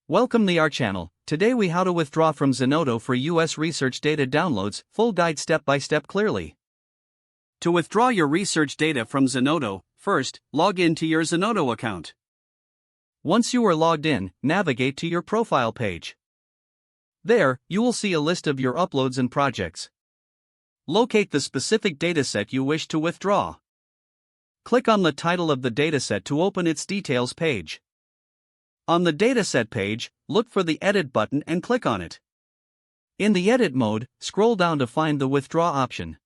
Welcome to our channel. Today we how to withdraw from Zenodo for US research data downloads, full guide step by step clearly. To withdraw your research data from Zenodo, first, log in to your Zenodo account. Once you are logged in, navigate to your profile page. There, you will see a list of your uploads and projects. Locate the specific dataset you wish to withdraw. Click on the title of the dataset to open its details page. On the dataset page, look for the Edit button and click on it. In the Edit mode, scroll down to find the Withdraw option.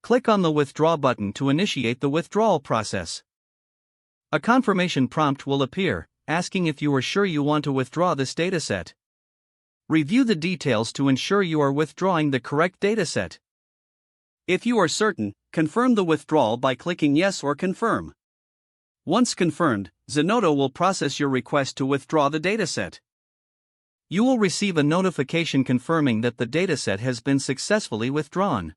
Click on the Withdraw button to initiate the withdrawal process. A confirmation prompt will appear, asking if you are sure you want to withdraw this dataset. Review the details to ensure you are withdrawing the correct dataset. If you are certain, confirm the withdrawal by clicking Yes or Confirm. Once confirmed, Zenodo will process your request to withdraw the dataset. You will receive a notification confirming that the dataset has been successfully withdrawn.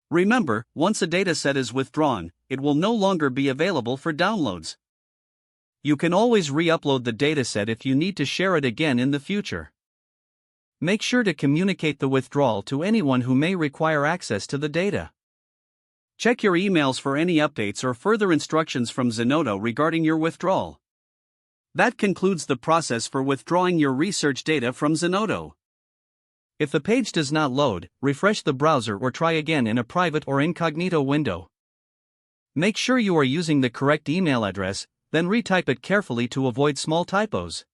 Remember, once a dataset is withdrawn, it will no longer be available for downloads. You can always re-upload the dataset if you need to share it again in the future. Make sure to communicate the withdrawal to anyone who may require access to the data. Check your emails for any updates or further instructions from Zenodo regarding your withdrawal. That concludes the process for withdrawing your research data from Zenodo. If the page does not load, refresh the browser or try again in a private or incognito window. Make sure you are using the correct email address, then retype it carefully to avoid small typos.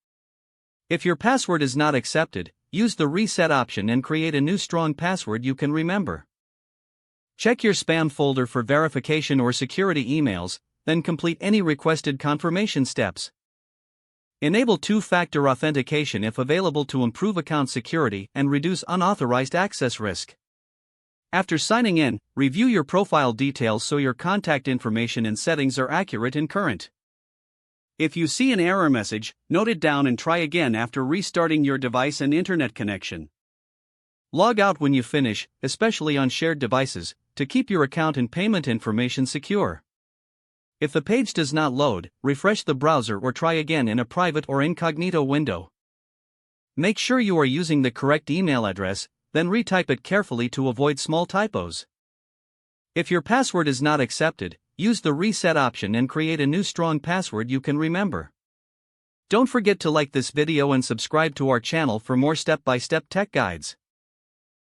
If your password is not accepted, use the reset option and create a new strong password you can remember. Check your spam folder for verification or security emails, then complete any requested confirmation steps. Enable two-factor authentication if available to improve account security and reduce unauthorized access risk. After signing in, review your profile details so your contact information and settings are accurate and current. If you see an error message, note it down and try again after restarting your device and internet connection. Log out when you finish, especially on shared devices, to keep your account and payment information secure. If the page does not load, refresh the browser or try again in a private or incognito window. Make sure you are using the correct email address, then retype it carefully to avoid small typos. If your password is not accepted, use the reset option and create a new strong password you can remember. Don't forget to like this video and subscribe to our channel for more step-by-step tech guides.